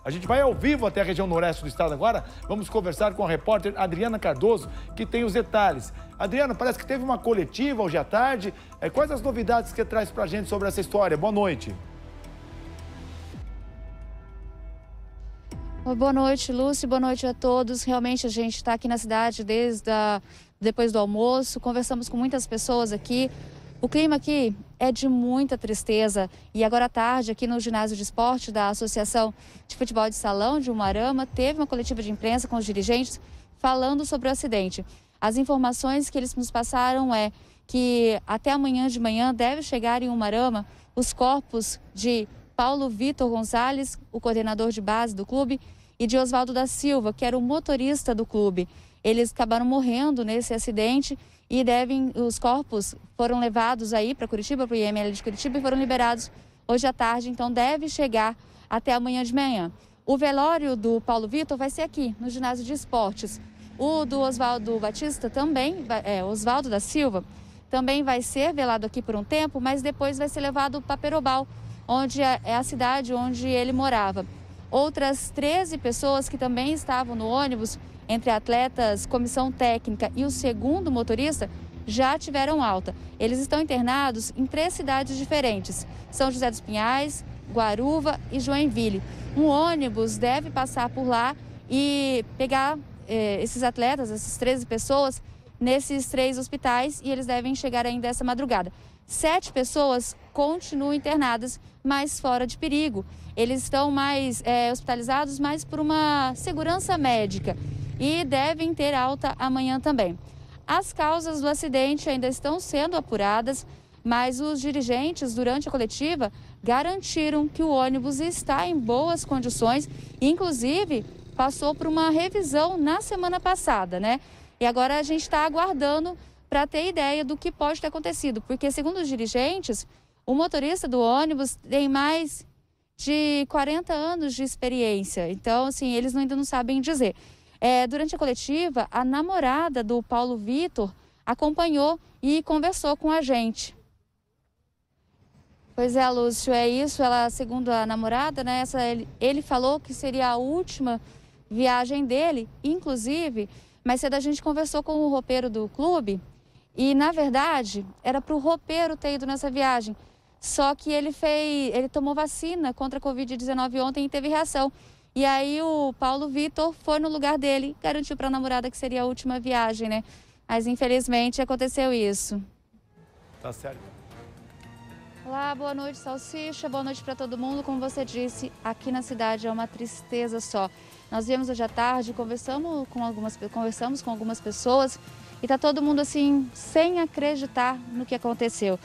A gente vai ao vivo até a região noroeste do estado agora. Vamos conversar com a repórter Adriana Cardoso, que tem os detalhes. Adriana, parece que teve uma coletiva hoje à tarde. Quais as novidades que você traz pra gente sobre essa história? Boa noite. Boa noite, Lúcio. Boa noite a todos. Realmente a gente está aqui na cidade depois do almoço. Conversamos com muitas pessoas aqui. O clima aqui é de muita tristeza. E agora à tarde, aqui no ginásio de esporte da Associação de Futebol de Salão de Umuarama, teve uma coletiva de imprensa com os dirigentes falando sobre o acidente. As informações que eles nos passaram é que até amanhã de manhã deve chegar em Umuarama os corpos de Paulo Vitor Gonzalez, o coordenador de base do clube, e de Oswaldo da Silva, que era o motorista do clube. Eles acabaram morrendo nesse acidente e os corpos foram levados aí para Curitiba, para o IML de Curitiba, e foram liberados hoje à tarde, então deve chegar até amanhã de manhã. O velório do Paulo Vitor vai ser aqui, no ginásio de esportes. O do Oswaldo Batista também, Oswaldo da Silva, também vai ser velado aqui por um tempo, mas depois vai ser levado para Perobal, onde é a cidade onde ele morava. Outras 13 pessoas que também estavam no ônibus, entre atletas, comissão técnica e o segundo motorista, já tiveram alta. Eles estão internados em 3 cidades diferentes: São José dos Pinhais, Guaruva e Joinville. Um ônibus deve passar por lá e pegar esses atletas, essas 13 pessoas, nesses 3 hospitais, e eles devem chegar ainda essa madrugada. 7 pessoas continuam internadas, mas fora de perigo. Eles estão mais hospitalizados, mas por uma segurança médica, e devem ter alta amanhã também. As causas do acidente ainda estão sendo apuradas, mas os dirigentes, durante a coletiva, garantiram que o ônibus está em boas condições, inclusive passou por uma revisão na semana passada, né? E agora a gente está aguardando para ter ideia do que pode ter acontecido, porque, segundo os dirigentes, o motorista do ônibus tem mais de 40 anos de experiência. Então, assim, eles ainda não sabem dizer. Durante a coletiva, a namorada do Paulo Vitor acompanhou e conversou com a gente. Pois é, Lúcio, é isso. Ela, segundo a namorada, né, ele falou que seria a última viagem dele, inclusive. Mais cedo a gente conversou com o roupeiro do clube e, na verdade, era para o roupeiro ter ido nessa viagem. Só que ele tomou vacina contra a Covid-19 ontem e teve reação. E aí o Paulo Vitor foi no lugar dele, garantiu para a namorada que seria a última viagem, né? Mas infelizmente aconteceu isso. Tá certo. Olá, boa noite, Salsicha, boa noite para todo mundo. Como você disse, aqui na cidade é uma tristeza só. Nós viemos hoje à tarde, conversamos com algumas pessoas e tá todo mundo assim, sem acreditar no que aconteceu.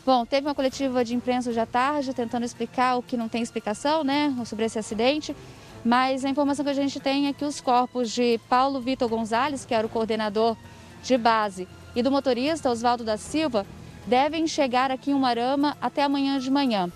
Bom, teve uma coletiva de imprensa hoje à tarde, tentando explicar o que não tem explicação, né, sobre esse acidente. Mas a informação que a gente tem é que os corpos de Paulo Vitor Gonzalez, que era o coordenador de base, e do motorista Oswaldo da Silva, devem chegar aqui em Umuarama até amanhã de manhã.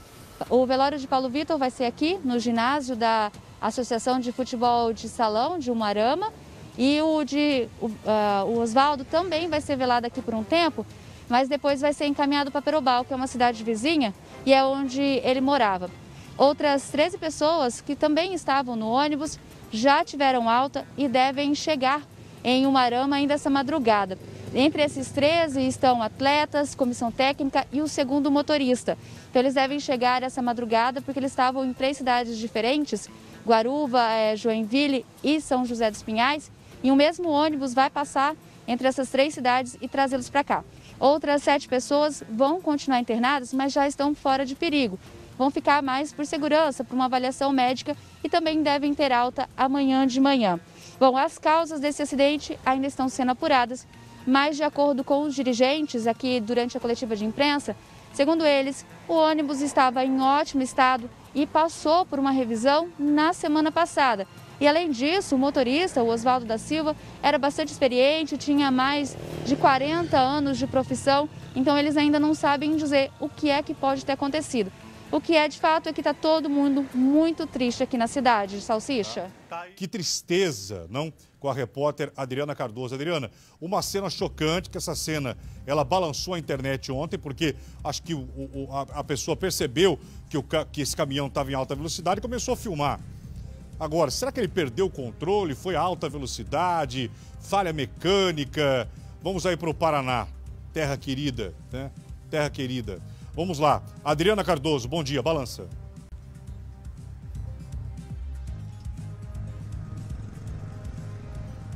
O velório de Paulo Vitor vai ser aqui no ginásio da Associação de Futebol de Salão de Umuarama, e o Oswaldo também vai ser velado aqui por um tempo, mas depois vai ser encaminhado para Perobal, que é uma cidade vizinha e é onde ele morava. Outras 13 pessoas que também estavam no ônibus já tiveram alta e devem chegar em Umuarama ainda essa madrugada. Entre esses 13 estão atletas, comissão técnica e o segundo motorista. Então eles devem chegar essa madrugada porque eles estavam em 3 cidades diferentes, Guaruva, Joinville e São José dos Pinhais, e o mesmo ônibus vai passar entre essas 3 cidades e trazê-los para cá. Outras 7 pessoas vão continuar internadas, mas já estão fora de perigo. Vão ficar mais por segurança, por uma avaliação médica, e também devem ter alta amanhã de manhã. Bom, as causas desse acidente ainda estão sendo apuradas, mas de acordo com os dirigentes aqui durante a coletiva de imprensa, segundo eles, o ônibus estava em ótimo estado e passou por uma revisão na semana passada. E além disso, o motorista, o Oswaldo da Silva, era bastante experiente, tinha mais de 40 anos de profissão, então eles ainda não sabem dizer o que é que pode ter acontecido. O que é de fato é que está todo mundo muito triste aqui na cidade, Salsicha. Que tristeza, não? Com a repórter Adriana Cardoso. Adriana, uma cena chocante, que essa cena, ela balançou a internet ontem, porque acho que a pessoa percebeu que esse caminhão estava em alta velocidade e começou a filmar. Agora, será que ele perdeu o controle? Foi a alta velocidade, falha mecânica? Vamos aí para o Paraná, terra querida, né? Terra querida. Vamos lá. Adriana Cardoso, bom dia, balança.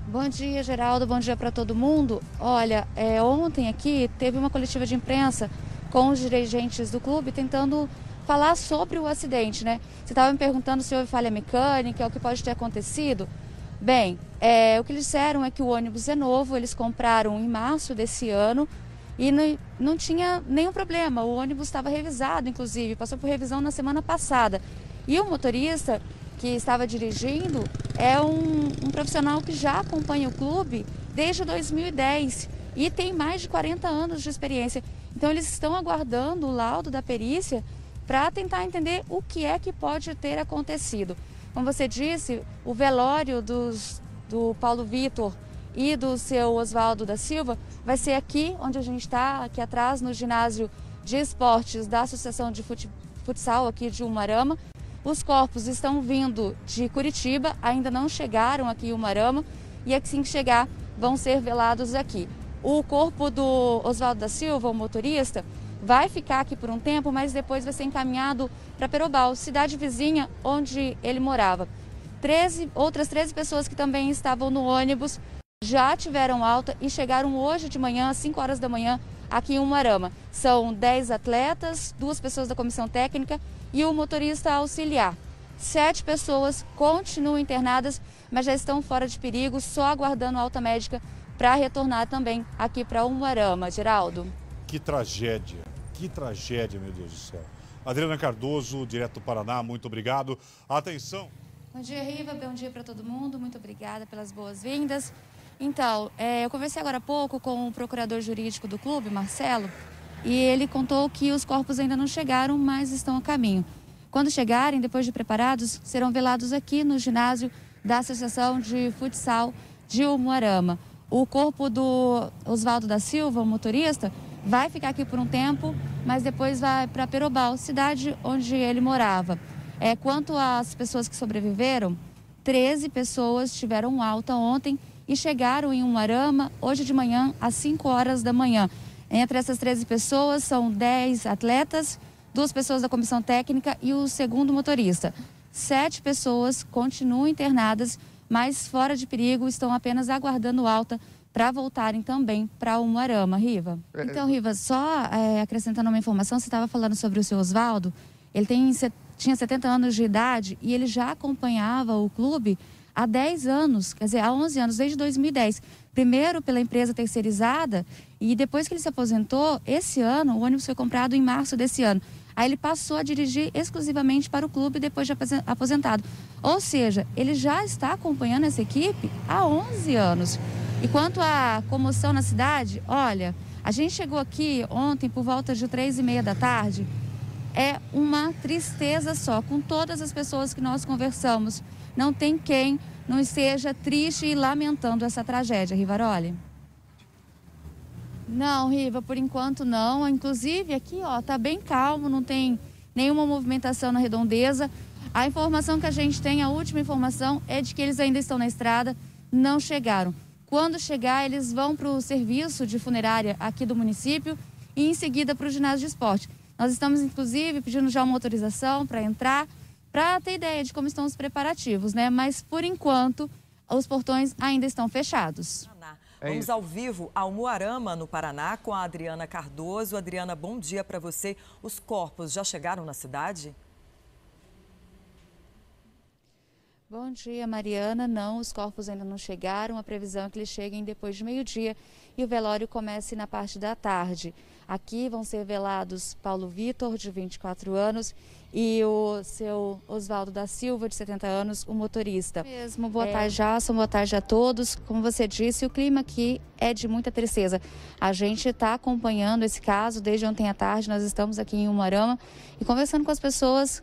Bom dia, Geraldo. Bom dia para todo mundo. Olha, ontem aqui teve uma coletiva de imprensa com os dirigentes do clube tentando falar sobre o acidente, né? Você estava me perguntando se houve falha mecânica, o que pode ter acontecido. Bem, o que eles disseram é que o ônibus é novo, eles compraram em março desse ano e não tinha nenhum problema. O ônibus estava revisado, inclusive, passou por revisão na semana passada. E o motorista que estava dirigindo é um profissional que já acompanha o clube desde 2010 e tem mais de 40 anos de experiência. Então eles estão aguardando o laudo da perícia para tentar entender o que é que pode ter acontecido. Como você disse, o velório do Paulo Vitor e do seu Oswaldo da Silva vai ser aqui onde a gente está, aqui atrás, no ginásio de esportes da Associação de Futsal aqui de Umuarama. Os corpos estão vindo de Curitiba, ainda não chegaram aqui em Umuarama e assim que chegar vão ser velados aqui. O corpo do Oswaldo da Silva, o motorista, vai ficar aqui por um tempo, mas depois vai ser encaminhado para Perobal, cidade vizinha onde ele morava. Outras 13 pessoas que também estavam no ônibus já tiveram alta e chegaram hoje de manhã, às 5 horas da manhã, aqui em Umuarama. São 10 atletas, 2 pessoas da comissão técnica e o motorista auxiliar. 7 pessoas continuam internadas, mas já estão fora de perigo, só aguardando alta médica para retornar também aqui para Umuarama. Geraldo. Que tragédia, meu Deus do céu. Adriana Cardoso, direto do Paraná, muito obrigado. Atenção. Bom dia, Riva, bom dia para todo mundo, muito obrigada pelas boas-vindas. Então, eu conversei agora há pouco com o procurador jurídico do clube, Marcelo, e ele contou que os corpos ainda não chegaram, mas estão a caminho. Quando chegarem, depois de preparados, serão velados aqui no ginásio da Associação de Futsal de Umuarama. O corpo do Oswaldo da Silva, o motorista, vai ficar aqui por um tempo, mas depois vai para Perobal, cidade onde ele morava. Quanto às pessoas que sobreviveram, 13 pessoas tiveram alta ontem e chegaram em Umuarama hoje de manhã, às 5 horas da manhã. Entre essas 13 pessoas são 10 atletas, 2 pessoas da comissão técnica e o segundo motorista. 7 pessoas continuam internadas, mas fora de perigo, estão apenas aguardando alta para voltarem também para Umuarama, Riva. Então, Riva, só acrescentando uma informação, você estava falando sobre o seu Oswaldo, ele tinha 70 anos de idade e ele já acompanhava o clube há 10 anos, quer dizer, há 11 anos, desde 2010. Primeiro pela empresa terceirizada e depois que ele se aposentou, esse ano, o ônibus foi comprado em março desse ano. Aí ele passou a dirigir exclusivamente para o clube depois de aposentado. Ou seja, ele já está acompanhando essa equipe há 11 anos. E quanto à comoção na cidade, olha, a gente chegou aqui ontem por volta de 3h30 da tarde. É uma tristeza só, com todas as pessoas que nós conversamos. Não tem quem não esteja triste e lamentando essa tragédia, Rivaroli. Não, Riva, por enquanto não. Inclusive aqui, ó, tá bem calmo, não tem nenhuma movimentação na redondeza. A informação que a gente tem, a última informação, é de que eles ainda estão na estrada, não chegaram. Quando chegar, eles vão para o serviço de funerária aqui do município e em seguida para o ginásio de esporte. Nós estamos, inclusive, pedindo já uma autorização para entrar, para ter ideia de como estão os preparativos, né? Mas, por enquanto, os portões ainda estão fechados. Vamos ao vivo ao Umuarama, no Paraná, com a Adriana Cardoso. Adriana, bom dia para você. Os corpos já chegaram na cidade? Bom dia, Mariana. Não, os corpos ainda não chegaram. A previsão é que eles cheguem depois de meio-dia e o velório comece na parte da tarde. Aqui vão ser velados Paulo Vitor, de 24 anos, e o seu Oswaldo da Silva, de 70 anos, o motorista. Mesmo, boa tarde, Jason, boa tarde a todos. Como você disse, o clima aqui é de muita tristeza. A gente está acompanhando esse caso desde ontem à tarde, nós estamos aqui em Umuarama e conversando com as pessoas.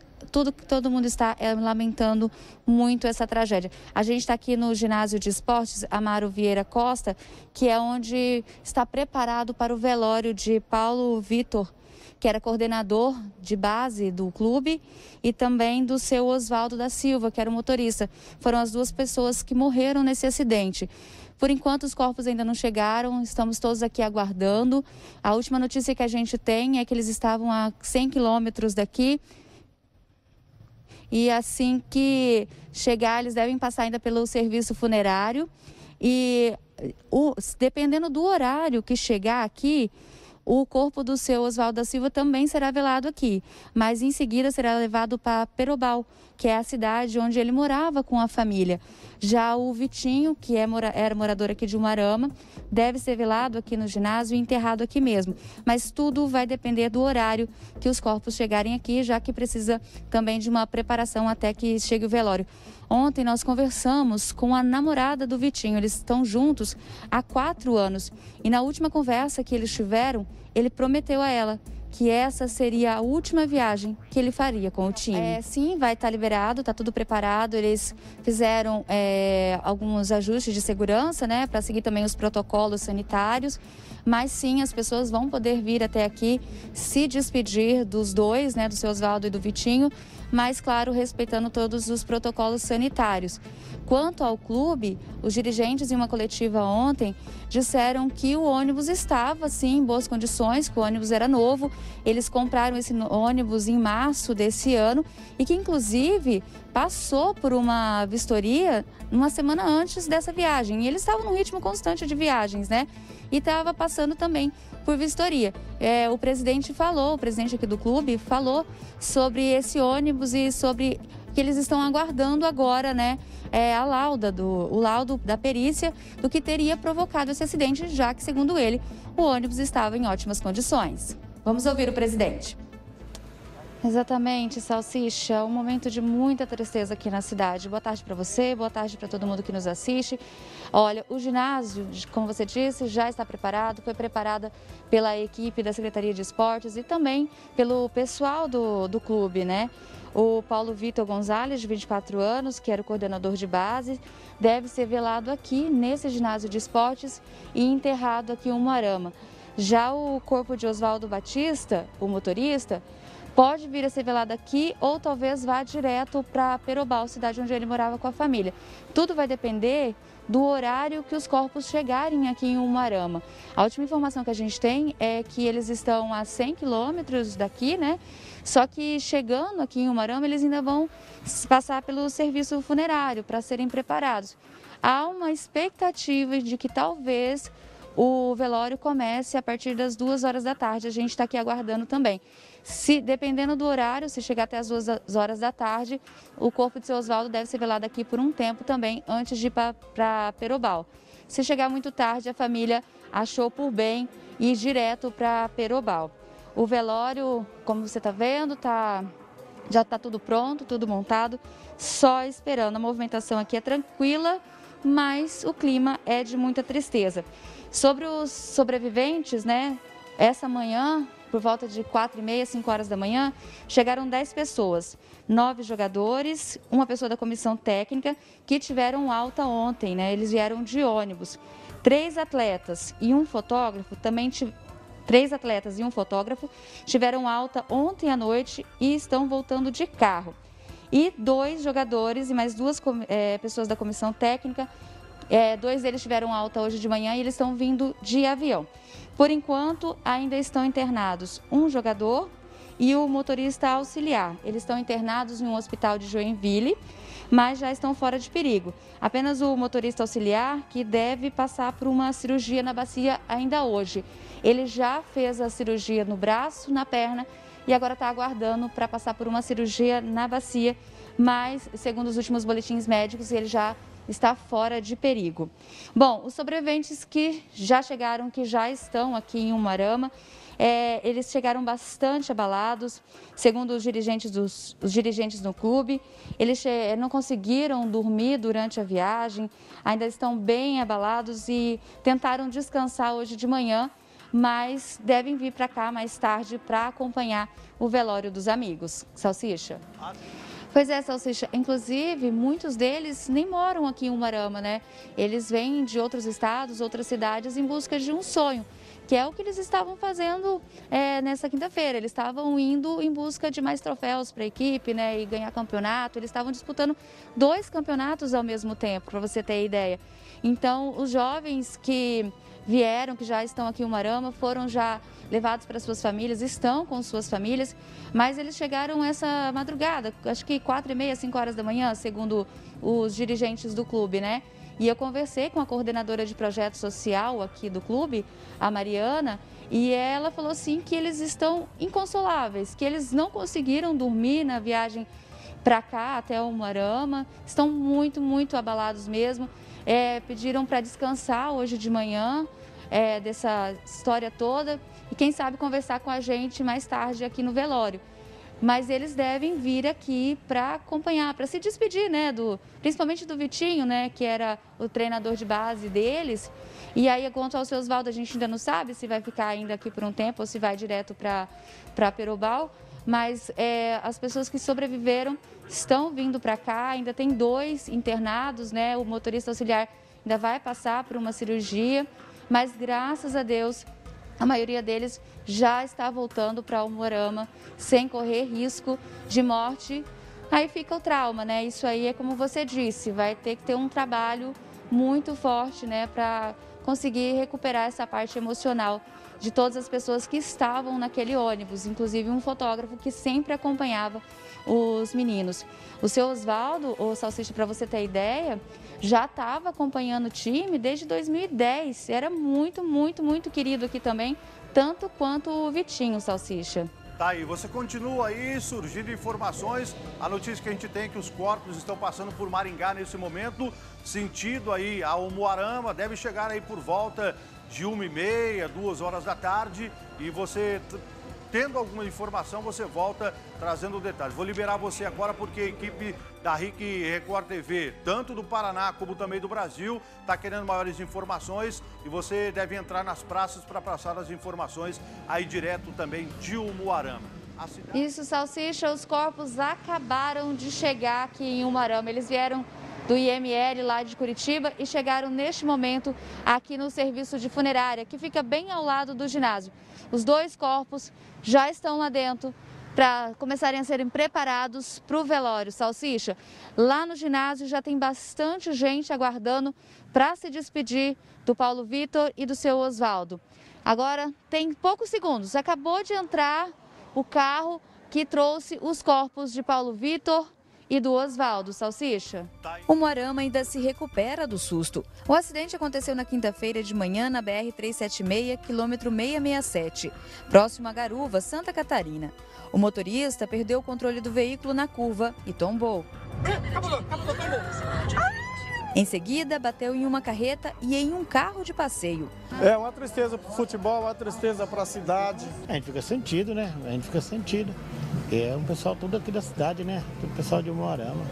Todo mundo está lamentando muito essa tragédia. A gente está aqui no ginásio de esportes Amaro Vieira Costa, que é onde está preparado para o velório de Paulo Vitor que era coordenador de base do clube, e também do seu Oswaldo da Silva, que era o motorista. Foram as duas pessoas que morreram nesse acidente. Por enquanto, os corpos ainda não chegaram, estamos todos aqui aguardando. A última notícia que a gente tem é que eles estavam a 100 quilômetros daqui. E assim que chegar, eles devem passar ainda pelo serviço funerário. E dependendo do horário que chegar aqui, o corpo do seu Oswaldo da Silva também será velado aqui, mas em seguida será levado para Perobal, que é a cidade onde ele morava com a família. Já o Vitinho, que era morador aqui de Umuarama, deve ser velado aqui no ginásio e enterrado aqui mesmo. Mas tudo vai depender do horário que os corpos chegarem aqui, já que precisa também de uma preparação até que chegue o velório. Ontem nós conversamos com a namorada do Vitinho, eles estão juntos há 4 anos. E na última conversa que eles tiveram, ele prometeu a ela que essa seria a última viagem que ele faria com o time. Sim, vai estar liberado, está tudo preparado. Eles fizeram alguns ajustes de segurança, né, para seguir também os protocolos sanitários. Mas sim, as pessoas vão poder vir até aqui se despedir dos dois, né, do seu Oswaldo e do Vitinho, mas, claro, respeitando todos os protocolos sanitários. Quanto ao clube, os dirigentes em uma coletiva ontem disseram que o ônibus estava, sim, em boas condições, que o ônibus era novo. Eles compraram esse ônibus em março desse ano e que, inclusive, passou por uma vistoria uma semana antes dessa viagem. E eles estavam num ritmo constante de viagens, né? E estava passando também por vistoria. O presidente aqui do clube falou sobre esse ônibus e sobre que eles estão aguardando agora, né, o laudo da perícia do que teria provocado esse acidente, já que, segundo ele, o ônibus estava em ótimas condições. Vamos ouvir o presidente. Exatamente, Salsicha, um momento de muita tristeza aqui na cidade. Boa tarde para você, boa tarde para todo mundo que nos assiste. Olha, o ginásio, como você disse, já está preparado, foi preparada pela equipe da Secretaria de Esportes e também pelo pessoal do clube, né? O Paulo Vitor Gonzalez, de 24 anos, que era o coordenador de base, deve ser velado aqui nesse ginásio de esportes e enterrado aqui em Umuarama. Já o corpo de Oswaldo Batista, o motorista, pode vir a ser velado aqui ou talvez vá direto para Perobal, cidade onde ele morava com a família. Tudo vai depender do horário que os corpos chegarem aqui em Umuarama. A última informação que a gente tem é que eles estão a 100 quilômetros daqui, né? Só que chegando aqui em Umuarama, eles ainda vão passar pelo serviço funerário para serem preparados. Há uma expectativa de que talvez o velório comece a partir das 2 horas da tarde. A gente está aqui aguardando também. Dependendo do horário, se chegar até as 2 horas da tarde, o corpo de seu Oswaldo deve ser velado aqui por um tempo também, antes de ir para Perobal. Se chegar muito tarde, a família achou por bem ir direto para Perobal. O velório, como você está vendo, já está tudo pronto, tudo montado, só esperando. A movimentação aqui é tranquila, mas o clima é de muita tristeza. Sobre os sobreviventes, né? Essa manhã, por volta de 4h30, 5 horas da manhã, chegaram 10 pessoas, 9 jogadores, uma pessoa da comissão técnica que tiveram alta ontem, né? Eles vieram de ônibus. 3 atletas e um fotógrafo tiveram alta ontem à noite e estão voltando de carro. E 2 jogadores e mais 2 pessoas da comissão técnica, 2 deles tiveram alta hoje de manhã e eles estão vindo de avião. Por enquanto, ainda estão internados um jogador e o motorista auxiliar. Eles estão internados em um hospital de Joinville, mas já estão fora de perigo. Apenas o motorista auxiliar que deve passar por uma cirurgia na bacia ainda hoje. Ele já fez a cirurgia no braço, na perna e agora está aguardando para passar por uma cirurgia na bacia, mas, segundo os últimos boletins médicos, ele já está fora de perigo. Bom, os sobreviventes que já chegaram, que já estão aqui em Umuarama, eles chegaram bastante abalados, segundo os dirigentes do clube. Eles não conseguiram dormir durante a viagem, ainda estão bem abalados e tentaram descansar hoje de manhã, mas devem vir para cá mais tarde para acompanhar o velório dos amigos. Salsicha? Pois é, Salsicha. Inclusive, muitos deles nem moram aqui em Umuarama, né? Eles vêm de outros estados, outras cidades em busca de um sonho, que é o que eles estavam fazendo nessa quinta-feira. Eles estavam indo em busca de mais troféus para a equipe, né, e ganhar campeonato. Eles estavam disputando 2 campeonatos ao mesmo tempo, para você ter ideia. Então, os jovens que vieram, que já estão aqui em Umuarama, foram já levados para suas famílias, estão com suas famílias, mas eles chegaram essa madrugada, acho que 4h30, 5 horas da manhã, segundo os dirigentes do clube, né? E eu conversei com a coordenadora de projeto social aqui do clube, a Mariana, e ela falou assim que eles estão inconsoláveis, que eles não conseguiram dormir na viagem para cá, até o Umuarama, estão muito, muito abalados mesmo. Pediram para descansar hoje de manhã dessa história toda e quem sabe conversar com a gente mais tarde aqui no velório. Mas eles devem vir aqui para acompanhar, para se despedir, né, principalmente do Vitinho, né, que era o treinador de base deles. E aí, quanto ao seu Osvaldo, a gente ainda não sabe se vai ficar ainda aqui por um tempo ou se vai direto para Perobal. Mas as pessoas que sobreviveram estão vindo para cá, ainda tem 2 internados, né? O motorista auxiliar ainda vai passar por uma cirurgia, mas graças a Deus a maioria deles já está voltando para Umuarama sem correr risco de morte. Aí fica o trauma, né? Isso aí é como você disse, vai ter que ter um trabalho muito forte, né, para conseguir recuperar essa parte emocional de todas as pessoas que estavam naquele ônibus, inclusive um fotógrafo que sempre acompanhava os meninos. O seu Osvaldo, o Salsicha, para você ter ideia, já estava acompanhando o time desde 2010. Era muito, muito, muito querido aqui também, tanto quanto o Vitinho, Salsicha. Tá aí, você continua aí surgindo informações. A notícia que a gente tem é que os corpos estão passando por Maringá nesse momento, sentido aí ao Umuarama, deve chegar aí por volta de 1h30, 2 horas da tarde. E você, tendo alguma informação, você volta trazendo detalhes. Vou liberar você agora porque a equipe da RIC Record TV, tanto do Paraná como também do Brasil, está querendo maiores informações e você deve entrar nas praças para passar as informações aí direto também de Umuarama. Isso, Salsicha, os corpos acabaram de chegar aqui em Umuarama. Eles vieram do IML lá de Curitiba e chegaram neste momento aqui no serviço de funerária, que fica bem ao lado do ginásio. Os 2 corpos já estão lá dentro para começarem a serem preparados para o velório. Salsicha, lá no ginásio já tem bastante gente aguardando para se despedir do Paulo Vitor e do seu Osvaldo. Agora tem poucos segundos, acabou de entrar o carro que trouxe os corpos de Paulo Vitor e do Osvaldo, Salsicha. O Umuarama ainda se recupera do susto. O acidente aconteceu na quinta-feira de manhã na BR-376, quilômetro 667, próximo a Garuva, Santa Catarina. O motorista perdeu o controle do veículo na curva e tombou. Em seguida, bateu em uma carreta e em um carro de passeio. É uma tristeza para o futebol, uma tristeza para a cidade. A gente fica sentido, né? A gente fica sentido. É um pessoal todo aqui da cidade, né? O pessoal de Umuarama.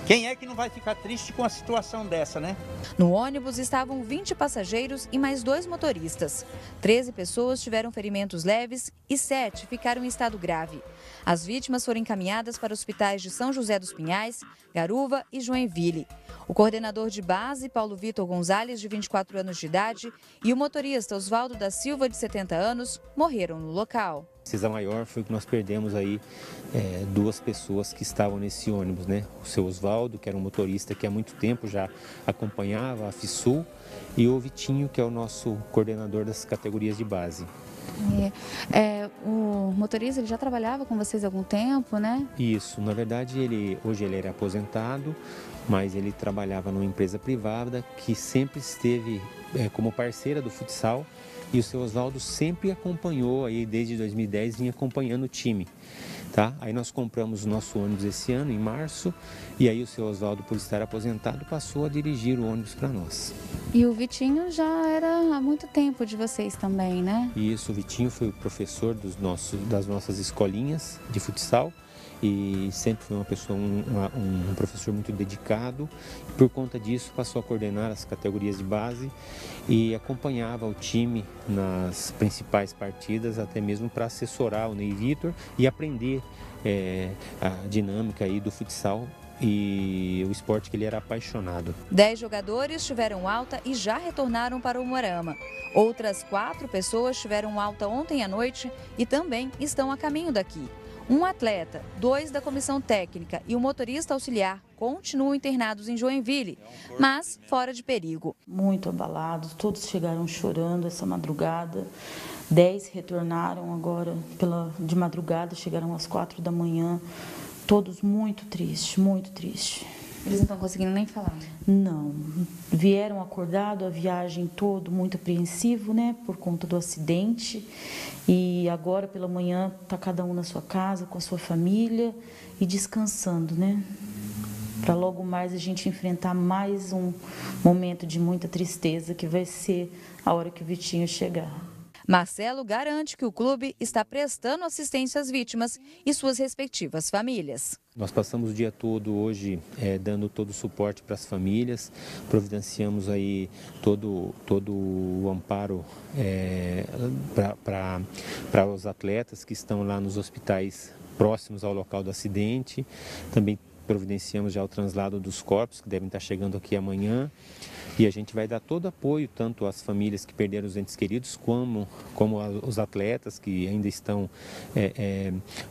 Quem é que não vai ficar triste com a situação dessa, né? No ônibus estavam 20 passageiros e mais 2 motoristas. 13 pessoas tiveram ferimentos leves e 7 ficaram em estado grave. As vítimas foram encaminhadas para hospitais de São José dos Pinhais, Garuva e Joinville. O coordenador de base, Paulo Vitor Gonzalez, de 24 anos de idade, e o motorista Osvaldo da Silva, de 70 anos, morreram no local. A decisão maior foi que nós perdemos aí 2 pessoas que estavam nesse ônibus, né? O seu Osvaldo, que era um motorista que há muito tempo já acompanhava a FISUL, e o Vitinho, que é o nosso coordenador das categorias de base. O motorista ele já trabalhava com vocês há algum tempo, né? Isso, na verdade hoje ele era aposentado, mas ele trabalhava numa empresa privada que sempre esteve como parceira do futsal. E o seu Osvaldo sempre acompanhou, aí desde 2010 vinha acompanhando o time, tá? Aí nós compramos o nosso ônibus esse ano, em março, e aí o seu Osvaldo, por estar aposentado, passou a dirigir o ônibus para nós. E o Vitinho já era há muito tempo de vocês também, né? Isso, o Vitinho foi o professor das nossas escolinhas de futsal, e sempre foi uma pessoa, um professor muito dedicado. Por conta disso, passou a coordenar as categorias de base e acompanhava o time nas principais partidas, até mesmo para assessorar o Ney Vitor e aprender a dinâmica aí do futsal e o esporte que ele era apaixonado. 10 jogadores tiveram alta e já retornaram para o Umuarama. Outras 4 pessoas tiveram alta ontem à noite e também estão a caminho daqui. Um atleta, 2 da comissão técnica e o motorista auxiliar continuam internados em Joinville, mas fora de perigo. Muito abalados, todos chegaram chorando essa madrugada. 10 retornaram agora de madrugada, chegaram às 4 da manhã. Todos muito tristes, muito tristes. Eles não estão conseguindo nem falar? Não. Vieram acordados, a viagem toda muito apreensivo, né, por conta do acidente. E agora pela manhã está cada um na sua casa, com a sua família e descansando, né? Para logo mais a gente enfrentar mais um momento de muita tristeza, que vai ser a hora que o Vitinho chegar. Marcelo garante que o clube está prestando assistência às vítimas e suas respectivas famílias. Nós passamos o dia todo hoje dando todo o suporte para as famílias, providenciamos aí todo o amparo para os atletas que estão lá nos hospitais próximos ao local do acidente. Também providenciamos já o translado dos corpos, que devem estar chegando aqui amanhã. E a gente vai dar todo apoio, tanto às famílias que perderam os entes queridos, como aos atletas que ainda estão,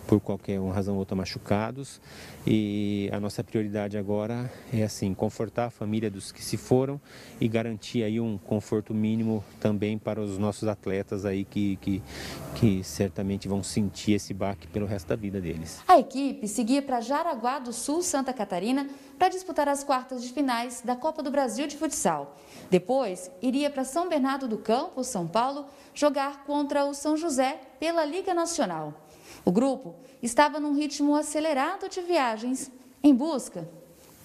por qualquer razão ou outra, machucados. E a nossa prioridade agora é, assim, confortar a família dos que se foram e garantir aí um conforto mínimo também para os nossos atletas aí que certamente vão sentir esse baque pelo resto da vida deles. A equipe seguia para Jaraguá do Sul, Santa Catarina, para disputar as quartas de finais da Copa do Brasil de Futsal. Depois, iria para São Bernardo do Campo, São Paulo, jogar contra o São José pela Liga Nacional. O grupo estava num ritmo acelerado de viagens, em busca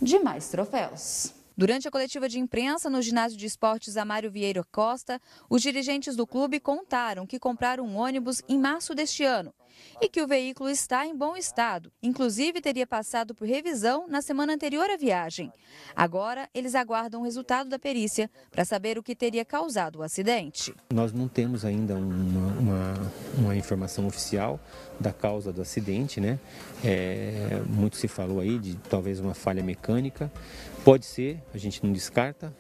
de mais troféus. Durante a coletiva de imprensa no ginásio de esportes Amário Vieira Costa, os dirigentes do clube contaram que compraram um ônibus em março deste ano e que o veículo está em bom estado. Inclusive, teria passado por revisão na semana anterior à viagem. Agora, eles aguardam o resultado da perícia para saber o que teria causado o acidente. Nós não temos ainda uma informação oficial da causa do acidente, né? Muito se falou aí de talvez uma falha mecânica. Pode ser, a gente não descarta,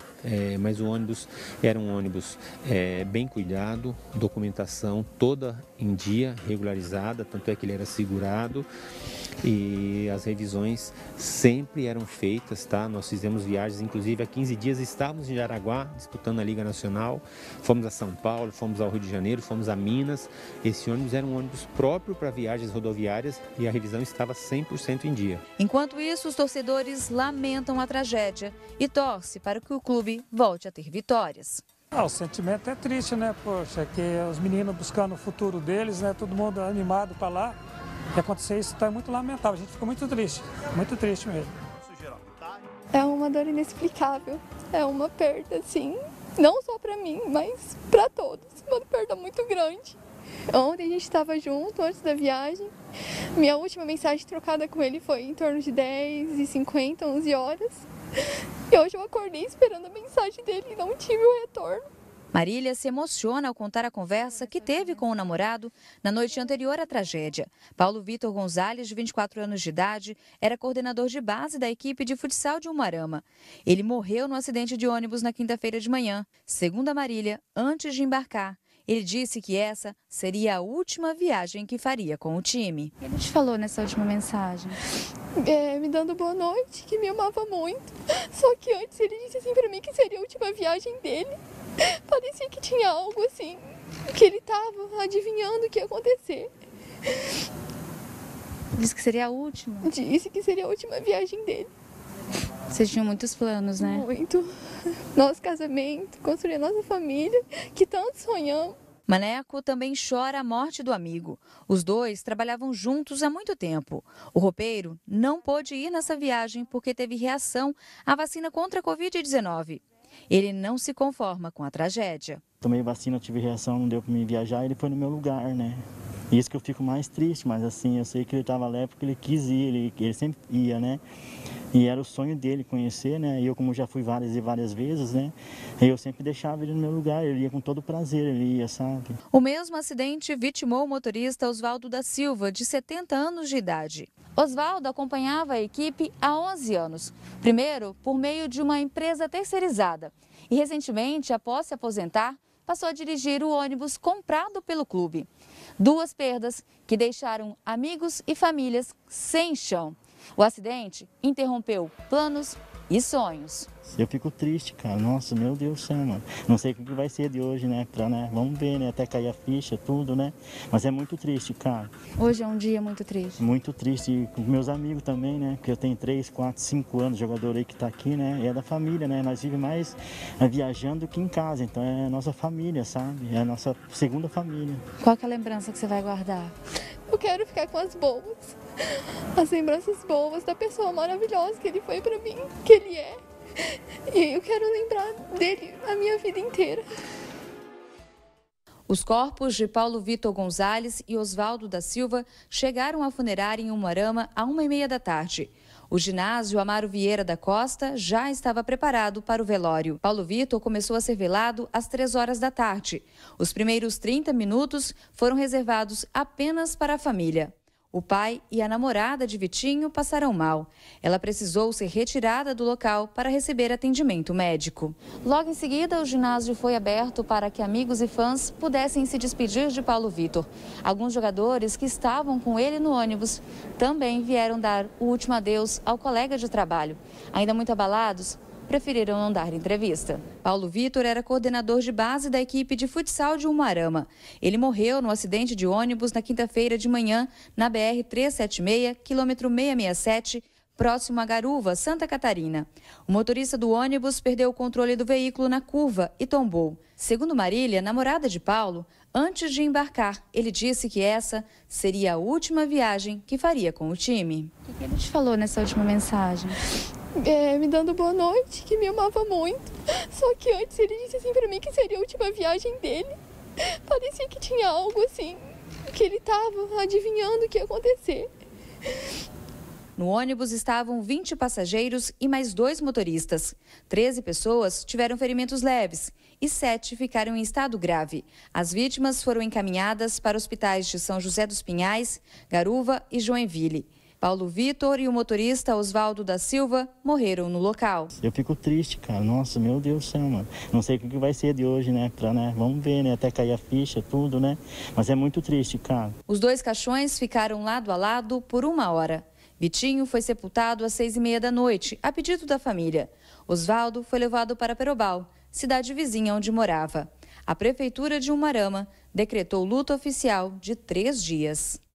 mas o ônibus era um ônibus bem cuidado, documentação toda em dia, regularizada, tanto é que ele era segurado e as revisões sempre eram feitas, tá? Nós fizemos viagens, inclusive há 15 dias estávamos em Jaraguá, disputando a Liga Nacional, fomos a São Paulo, fomos ao Rio de Janeiro, fomos a Minas. Esse ônibus era um ônibus próprio para viagens rodoviárias e a revisão estava 100% em dia. Enquanto isso, os torcedores lamentam a tragédia e torcem para que o clube volte a ter vitórias. O sentimento é triste, né? Poxa, que os meninos buscando o futuro deles, né? Todo mundo animado para lá. E acontecer isso está muito lamentável. A gente ficou muito triste mesmo. É uma dor inexplicável. É uma perda, assim, não só para mim, mas para todos. Uma perda muito grande. Ontem a gente estava junto, antes da viagem. Minha última mensagem trocada com ele foi em torno de 10h50, 11 horas. E hoje eu acordei esperando a mensagem dele e não tive o retorno. Marília se emociona ao contar a conversa que teve com o namorado na noite anterior à tragédia. Paulo Vitor Gonzalez, de 24 anos de idade, era coordenador de base da equipe de futsal de Umuarama. Ele morreu no acidente de ônibus na quinta-feira de manhã. Segundo a Marília, antes de embarcar, ele disse que essa seria a última viagem que faria com o time. Ele te falou nessa última mensagem? Me dando boa noite, que me amava muito. Só que antes ele disse assim pra mim que seria a última viagem dele. Parecia que tinha algo assim, que ele estava adivinhando o que ia acontecer. Disse que seria a última? Disse que seria a última viagem dele. Vocês tinham muitos planos, né? Muito. Nosso casamento, construir a nossa família, que tanto sonhamos. Maneco também chora a morte do amigo. Os dois trabalhavam juntos há muito tempo. O roupeiro não pôde ir nessa viagem porque teve reação à vacina contra a Covid-19. Ele não se conforma com a tragédia. Tomei vacina, tive reação, não deu para mim viajar, ele foi no meu lugar, né? Isso que eu fico mais triste, mas assim, eu sei que ele estava lá porque ele quis ir, ele sempre ia, né? E era o sonho dele conhecer, né? E eu, como já fui várias e várias vezes, né? Eu sempre deixava ele no meu lugar, ele ia com todo prazer, ele ia, sabe? O mesmo acidente vitimou o motorista Oswaldo da Silva, de 70 anos de idade. Osvaldo acompanhava a equipe há 11 anos, primeiro por meio de uma empresa terceirizada e recentemente, após se aposentar, passou a dirigir o ônibus comprado pelo clube. 2 perdas que deixaram amigos e famílias sem chão. O acidente interrompeu planos e sonhos. Eu fico triste, cara. Nossa, meu Deus do céu, mano. Não sei o que vai ser de hoje, né? Vamos ver, né? Até cair a ficha, tudo, né? Mas é muito triste, cara. Hoje é um dia muito triste. Muito triste. E com meus amigos também, né? Porque eu tenho 3, 4, 5 anos, jogador aí que tá aqui, né? E é da família, né? Nós vivemos mais viajando do que em casa. Então é a nossa família, sabe? É a nossa segunda família. Qual que é a lembrança que você vai guardar? Eu quero ficar com as boas. As lembranças boas da pessoa maravilhosa que ele foi pra mim, que ele é. E eu quero lembrar dele a minha vida inteira. Os corpos de Paulo Vitor Gonzalez e Osvaldo da Silva chegaram à funerária em Umuarama às 1h30 da tarde. O ginásio Amaro Vieira da Costa já estava preparado para o velório. Paulo Vitor começou a ser velado às 3 horas da tarde. Os primeiros 30 minutos foram reservados apenas para a família. O pai e a namorada de Vitinho passaram mal. Ela precisou ser retirada do local para receber atendimento médico. Logo em seguida, o ginásio foi aberto para que amigos e fãs pudessem se despedir de Paulo Vitor. Alguns jogadores que estavam com ele no ônibus também vieram dar o último adeus ao colega de trabalho. Ainda muito abalados, preferiram não dar entrevista. Paulo Vitor era coordenador de base da equipe de futsal de Umuarama. Ele morreu no acidente de ônibus na quinta-feira de manhã, na BR-376, quilômetro 667, próximo a Garuva, Santa Catarina. O motorista do ônibus perdeu o controle do veículo na curva e tombou. Segundo Marília, namorada de Paulo, antes de embarcar, ele disse que essa seria a última viagem que faria com o time. O que ele te falou nessa última mensagem? Me dando boa noite, que me amava muito. Só que antes ele disse assim pra mim que seria a última viagem dele. Parecia que tinha algo assim, que ele estava adivinhando o que ia acontecer. No ônibus estavam 20 passageiros e mais 2 motoristas. 13 pessoas tiveram ferimentos leves e 7 ficaram em estado grave. As vítimas foram encaminhadas para hospitais de São José dos Pinhais, Garuva e Joinville. Paulo Vitor e o motorista Osvaldo da Silva morreram no local. Eu fico triste, cara. Nossa, meu Deus do céu, mano. Não sei o que vai ser de hoje, né? Vamos ver, né? Até cair a ficha, tudo, né? Mas é muito triste, cara. Os 2 caixões ficaram lado a lado por 1 hora. Vitinho foi sepultado às 6h30 da noite, a pedido da família. Osvaldo foi levado para Perobal, cidade vizinha onde morava. A prefeitura de Umuarama decretou luto oficial de 3 dias.